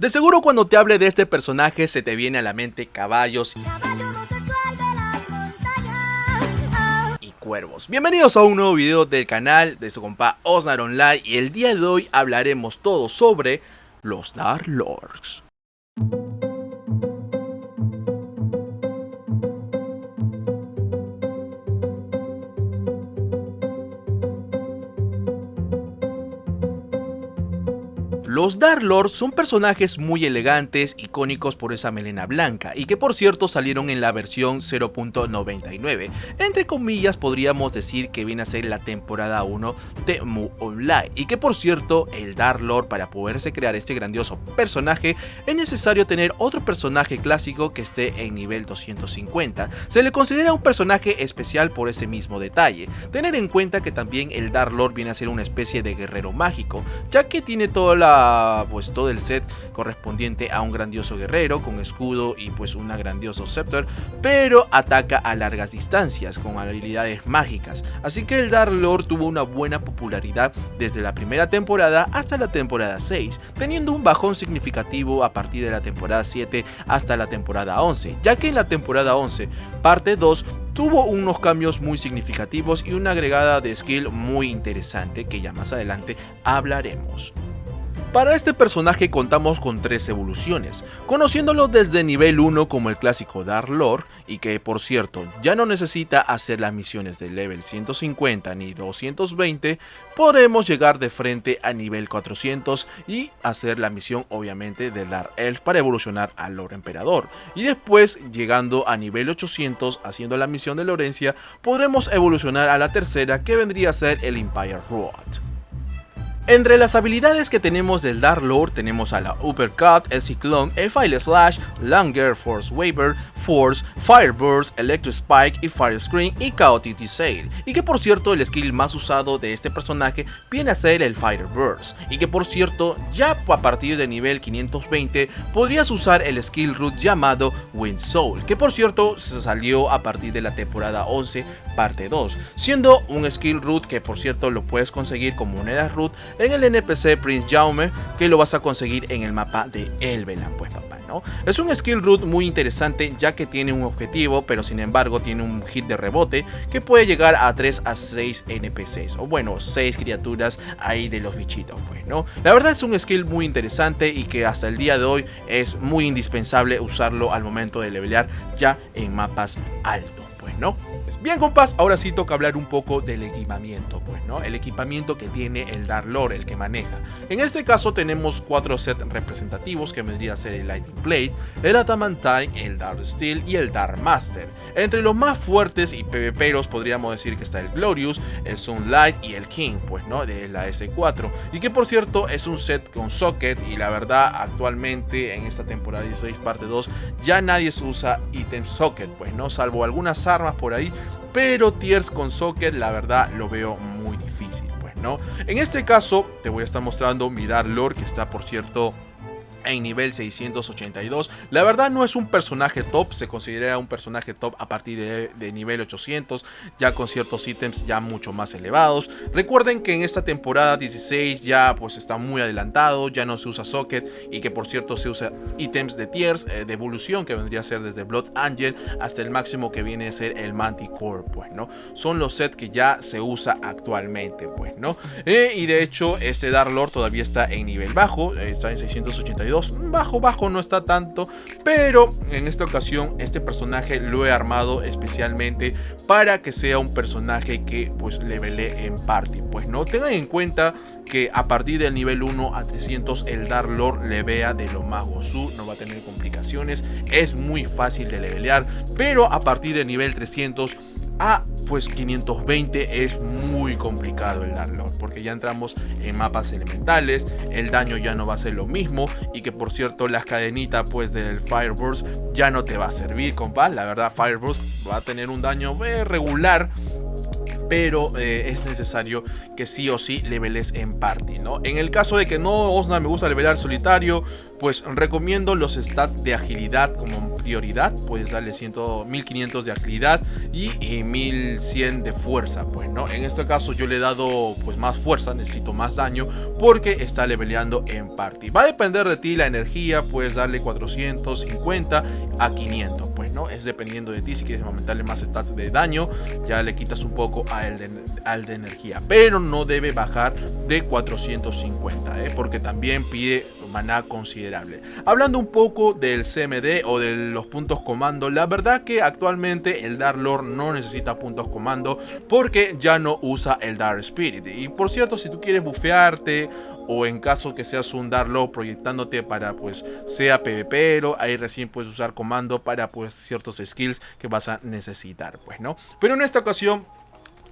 De seguro cuando te hable de este personaje se te viene a la mente caballos y cuervos. Bienvenidos a un nuevo video del canal de su compa Osnar Online y el día de hoy hablaremos todo sobre los Dark Lords. Los Dark Lords son personajes muy elegantes, icónicos por esa melena blanca y que por cierto salieron en la versión 0.99. Entre comillas podríamos decir que viene a ser la temporada 1 de Mu Online y que por cierto el Dark Lord, para poderse crear este grandioso personaje es necesario tener otro personaje clásico que esté en nivel 250. Se le considera un personaje especial por ese mismo detalle. Tener en cuenta que también el Dark Lord viene a ser una especie de guerrero mágico, ya que tiene todo el set correspondiente a un grandioso guerrero con escudo y pues una grandioso scepter, pero ataca a largas distancias con habilidades mágicas. Así que el Dark Lord tuvo una buena popularidad desde la primera temporada hasta la temporada 6, teniendo un bajón significativo a partir de la temporada 7 hasta la temporada 11, ya que en la temporada 11 parte 2 tuvo unos cambios muy significativos y una agregada de skill muy interesante que ya más adelante hablaremos. Para este personaje contamos con 3 evoluciones, conociéndolo desde nivel 1 como el clásico Dark Lord, y que por cierto ya no necesita hacer las misiones de level 150 ni 220, podremos llegar de frente a nivel 400 y hacer la misión obviamente de Dark Elf para evolucionar al Lord Emperador, y después llegando a nivel 800 haciendo la misión de Lorencia podremos evolucionar a la tercera, que vendría a ser el Empire Road. Entre las habilidades que tenemos del Dark Lord tenemos a la Uppercut, el Cyclone, el Fire Slash, Langer, Force Waver, Force, Fire Burst, Electro Spike y Fire Screen y Chaotic Desire, y que por cierto el skill más usado de este personaje viene a ser el Fire Burst, y que por cierto ya a partir de nivel 520 podrías usar el skill root llamado Wind Soul, que por cierto se salió a partir de la temporada 11 parte 2, siendo un skill root que por cierto lo puedes conseguir como monedas root en el NPC Prince Jaume, que lo vas a conseguir en el mapa de Elveland, pues papá, ¿no? Es un skill root muy interesante ya que tiene un objetivo, pero sin embargo tiene un hit de rebote que puede llegar a 3 a 6 NPCs, o bueno, 6 criaturas ahí de los bichitos, pues, ¿no? La verdad es un skill muy interesante y que hasta el día de hoy es muy indispensable usarlo al momento de levelear ya en mapas altos, pues, ¿no? Bien, compas, ahora sí toca hablar un poco del equipamiento, pues, ¿no? El equipamiento que tiene el Dark Lord, el que maneja. En este caso tenemos 4 sets representativos, que vendría a ser el Lightning Blade, el Adamantine, el Dark Steel y el Dark Master. Entre los más fuertes y PvPeros podríamos decir que está el Glorious, el Sunlight y el King, pues, ¿no? De la S4. Y que por cierto es un set con socket, y la verdad actualmente en esta temporada 16 parte 2 ya nadie se usa ítem socket, pues, ¿no? Salvo algunas armas por ahí, pero tiers con socket la verdad lo veo muy difícil, pues, ¿no? En este caso te voy a estar mostrando mi Dark Lord, que está por cierto en nivel 682. La verdad no es un personaje top, se considera un personaje top a partir de nivel 800, ya con ciertos ítems ya mucho más elevados. Recuerden que en esta temporada 16 ya pues está muy adelantado, ya no se usa socket, y que por cierto se usa ítems de tiers, de evolución, que vendría a ser desde Blood Angel hasta el máximo que viene a ser el Manticore, pues, ¿no? Son los sets que ya se usa actualmente, pues, ¿no? Y de hecho este Dark Lord todavía está en nivel bajo, está en 682. Bajo no está tanto, pero en esta ocasión este personaje lo he armado especialmente para que sea un personaje que pues levele en party, pues, no tengan en cuenta que a partir del nivel 1 a 300 el Dark Lord levea de lo más gozú, no va a tener complicaciones, es muy fácil de levelear, pero a partir del nivel 300 a pues 520 es muy complicado el Dark Lord, porque ya entramos en mapas elementales, el daño ya no va a ser lo mismo, y que por cierto las cadenitas pues del Fire Burst ya no te va a servir, compa. La verdad Fire Burst va a tener un daño regular, pero es necesario que sí o sí leveles en party, ¿no? En el caso de que no, Osna, me gusta levelar solitario, pues recomiendo los stats de agilidad como prioridad. Puedes darle 1500 de agilidad y 1100 de fuerza, pues, ¿no? En este caso yo le he dado pues más fuerza, necesito más daño porque está leveleando en party. Va a depender de ti la energía, puedes darle 450 a 500, pues, ¿no? Es dependiendo de ti. Si quieres aumentarle más stats de daño, ya le quitas un poco al de energía, pero no debe bajar de 450, porque también pide maná considerable. Hablando un poco del CMD o de los puntos comando, la verdad que actualmente el Dark Lord no necesita puntos comando porque ya no usa el Dark Spirit. Y por cierto, si tú quieres bufearte o en caso que seas un Dark Lord proyectándote para pues sea PvPero, ahí recién puedes usar comando para pues ciertos skills que vas a necesitar, pues, ¿no? Pero en esta ocasión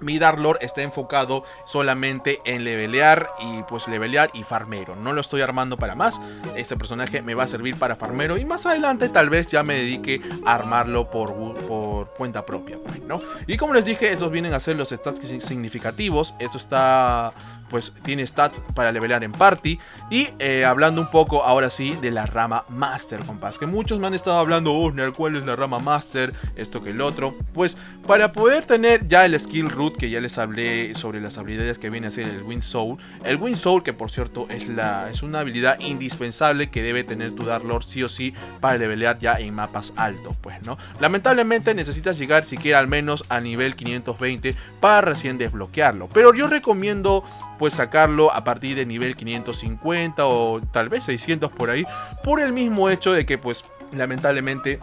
mi Dark Lord está enfocado solamente en levelear y pues levelear y farmero. No lo estoy armando para más. Este personaje me va a servir para farmero y más adelante tal vez ya me dedique a armarlo por cuenta propia, pues, ¿no? Y como les dije, estos vienen a ser los stats significativos. Esto está... pues tiene stats para levelear en party. Y hablando un poco ahora sí de la rama Master, compas, que muchos me han estado hablando, ¿cuál es la rama Master? Esto que el otro. Pues para poder tener ya el skill root, que ya les hablé sobre las habilidades que viene a ser el Wind Soul. El Wind Soul, que por cierto es una habilidad indispensable que debe tener tu Dark Lord sí o sí para levelear ya en mapas altos, pues, ¿no? Lamentablemente necesitas llegar siquiera al menos a nivel 520 para recién desbloquearlo, pero yo recomiendo pues sacarlo a partir de nivel 550 o tal vez 600 por ahí, por el mismo hecho de que pues lamentablemente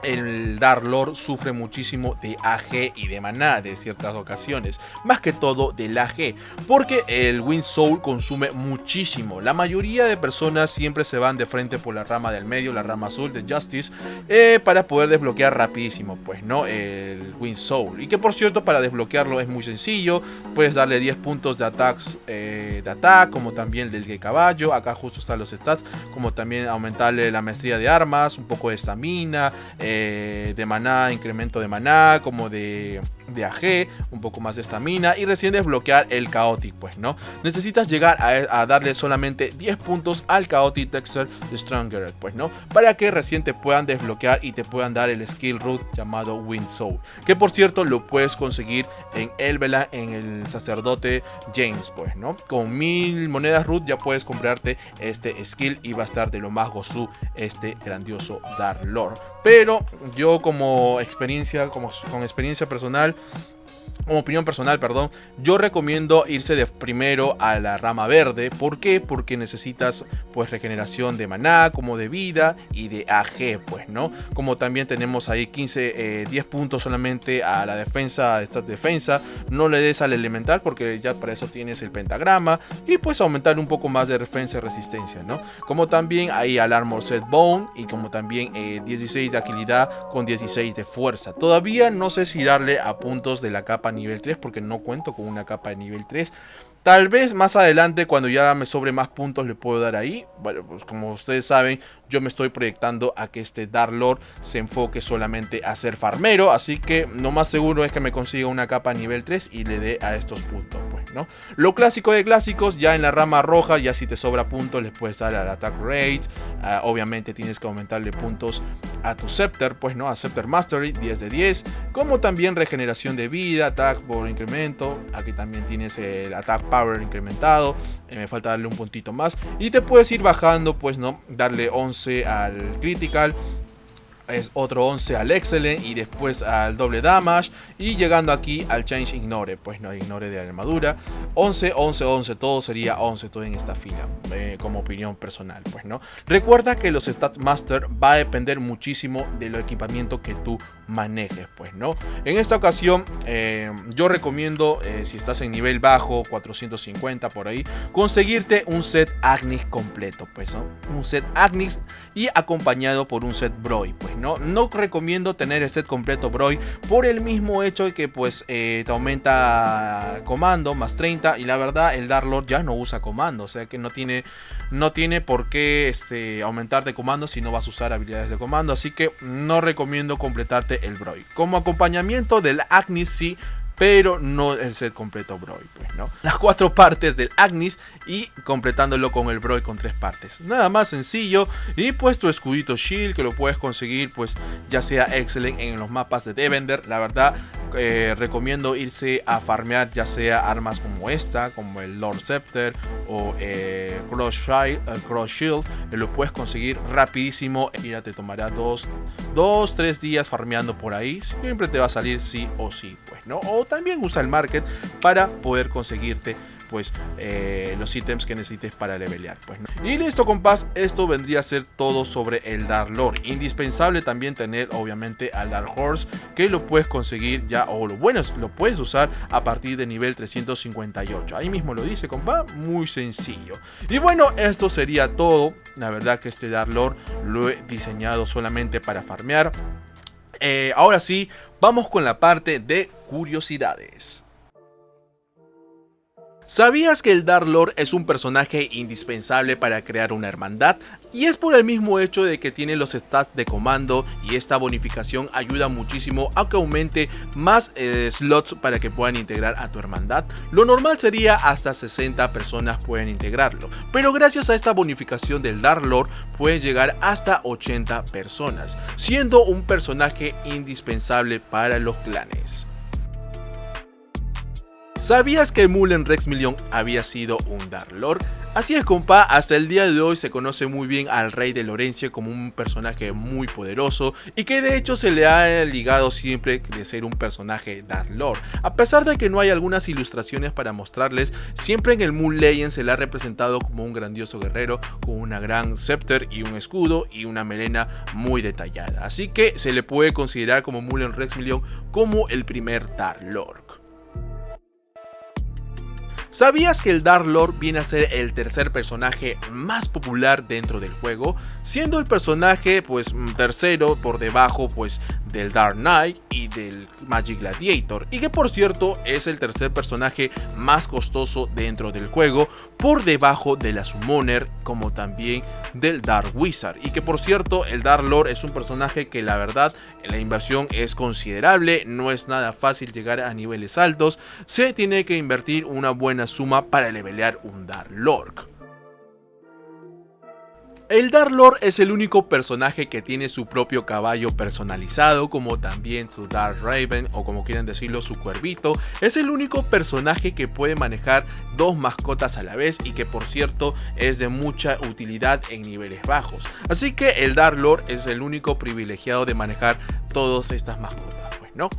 el Dark Lord sufre muchísimo de AG y de maná de ciertas ocasiones, más que todo del AG, porque el Wind Soul consume muchísimo. La mayoría de personas siempre se van de frente por la rama del medio, la rama azul de Justice, para poder desbloquear rapidísimo, pues, ¿no? El Wind Soul. Y que por cierto, para desbloquearlo es muy sencillo. Puedes darle 10 puntos de attacks, como también del de caballo. Acá justo están los stats, como también aumentarle la maestría de armas, un poco de estamina, de maná, incremento de maná, como de AG, un poco más de estamina y recién desbloquear el Chaotic, pues, ¿no? Necesitas llegar a darle solamente 10 puntos al Chaotic Texture de Stronger, pues, ¿no? Para que recién te puedan desbloquear y te puedan dar el skill root llamado Wind Soul, que por cierto lo puedes conseguir en Elvela, en el sacerdote James, pues, ¿no? Con 1000 monedas root ya puedes comprarte este skill y va a estar de lo más gozú este grandioso Dark Lord. Pero yo con experiencia personal, como opinión personal, perdón, yo recomiendo irse de primero a la rama verde. ¿Por qué? Porque necesitas pues regeneración de maná, como de vida y de AG, pues, ¿no? Como también tenemos ahí 10 puntos solamente a la defensa, esta defensa. No le des al elemental porque ya para eso tienes el pentagrama y pues aumentar un poco más de defensa y resistencia, ¿no? Como también hay al Armor Set Bone y como también 16 de agilidad con 16 de fuerza. Todavía no sé si darle a puntos de la capa nivel 3 porque no cuento con una capa de nivel 3. Tal vez más adelante, cuando ya me sobre más puntos, le puedo dar ahí. Bueno, pues como ustedes saben, yo me estoy proyectando a que este Dark Lord se enfoque solamente a ser farmero. Así que lo más seguro es que me consiga una capa nivel 3 y le dé a estos puntos, pues, ¿no? Lo clásico de clásicos, ya en la rama roja, ya si te sobra puntos, les puedes dar al Attack Rate. Obviamente tienes que aumentarle puntos a tu Scepter, pues, ¿no? A Scepter Mastery, 10 de 10. Como también regeneración de vida, Attack por incremento. Aquí también tienes el Attack Power incrementado. Me falta darle un puntito más. Y te puedes ir bajando, pues, ¿no? Darle 11 al Critical. Es otro 11 al Excellent y después al doble damage y llegando aquí al Change Ignore, pues no ignore de armadura. 11, 11, 11, todo sería 11 todo en esta fila, como opinión personal, pues, ¿no? Recuerda que los Stats Master va a depender muchísimo del equipamiento que tú manejes, pues, ¿no? En esta ocasión yo recomiendo, si estás en nivel bajo, 450 por ahí, conseguirte un set Agnis completo, pues, ¿no? Un set Agnis y acompañado por un set Broy, pues, ¿no? No recomiendo tener el set completo Broy por el mismo hecho de que pues te aumenta comando más 30 y la verdad el Dark Lord ya no usa comando, o sea que no tiene por qué aumentar de comando si no vas a usar habilidades de comando, así que no recomiendo completarte el Broy. Como acompañamiento del Agnis sí pero no el set completo Broly, pues, ¿no? Las 4 partes del Agnis y completándolo con el Broly con 3 partes. Nada más sencillo. Y pues tu escudito Shield, que lo puedes conseguir pues ya sea excelente en los mapas de Devender. La verdad recomiendo irse a farmear ya sea armas como esta, como el Lord Scepter o Cross Shield. Lo puedes conseguir rapidísimo. Ya te tomará 2-3 días farmeando por ahí. Siempre te va a salir sí o sí, pues, ¿no? O también usa el market para poder conseguirte pues los ítems que necesites para levelear, pues, ¿no? Y listo, compás, esto vendría a ser todo sobre el Dark Lord. Indispensable también tener obviamente al Dark Horse, que lo puedes conseguir ya, o lo bueno es lo puedes usar a partir de nivel 358. Ahí mismo lo dice, compa, muy sencillo. Y bueno, esto sería todo. La verdad que este Dark Lord lo he diseñado solamente para farmear. Ahora sí, vamos con la parte de curiosidades. ¿Sabías que el Dark Lord es un personaje indispensable para crear una hermandad? Y es por el mismo hecho de que tiene los stats de comando, y esta bonificación ayuda muchísimo a que aumente más slots para que puedan integrar a tu hermandad. Lo normal sería hasta 60 personas pueden integrarlo, pero gracias a esta bonificación del Dark Lord pueden llegar hasta 80 personas, siendo un personaje indispensable para los clanes. ¿Sabías que Mullen Rexmillion había sido un Dark Lord? Así es, compa, hasta el día de hoy se conoce muy bien al Rey de Lorencia como un personaje muy poderoso y que de hecho se le ha ligado siempre de ser un personaje Dark Lord. A pesar de que no hay algunas ilustraciones para mostrarles, siempre en el Moon Legend se le ha representado como un grandioso guerrero con una gran scepter y un escudo y una melena muy detallada. Así que se le puede considerar como Mullen Rexmillion como el primer Dark Lord. ¿Sabías que el Dark Lord viene a ser el tercer personaje más popular dentro del juego? Siendo el personaje pues tercero por debajo pues del Dark Knight y del Magic Gladiator, y que por cierto es el tercer personaje más costoso dentro del juego, por debajo de la Summoner como también del Dark Wizard, y que por cierto el Dark Lord es un personaje que la verdad la inversión es considerable, no es nada fácil llegar a niveles altos, se tiene que invertir una buena suma para levelear un Dark Lord. El Dark Lord es el único personaje que tiene su propio caballo personalizado, como también su Dark Raven, o como quieran decirlo, su cuervito. Es el único personaje que puede manejar 2 mascotas a la vez y que por cierto es de mucha utilidad en niveles bajos. Así que el Dark Lord es el único privilegiado de manejar todas estas mascotas, pues, ¿no?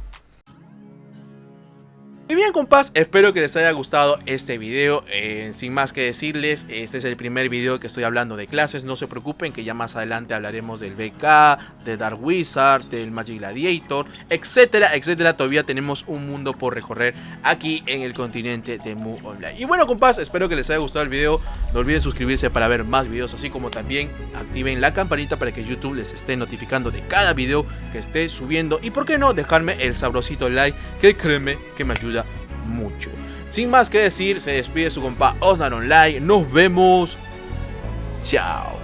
Y bien, compás, espero que les haya gustado este video. Sin más que decirles, este es el primer video que estoy hablando de clases. No se preocupen que ya más adelante hablaremos del BK, de Dark Wizard, del Magic Gladiator, etcétera, etcétera. Todavía tenemos un mundo por recorrer aquí en el continente de Mu Online. Y bueno, compás, espero que les haya gustado el video. No olviden suscribirse para ver más videos, así como también activen la campanita para que YouTube les esté notificando de cada video que esté subiendo. Y por qué no, dejarme el sabrosito like, que créeme que me ayuda mucho. Sin más que decir, se despide su compa Osnar Online. Nos vemos. Chao.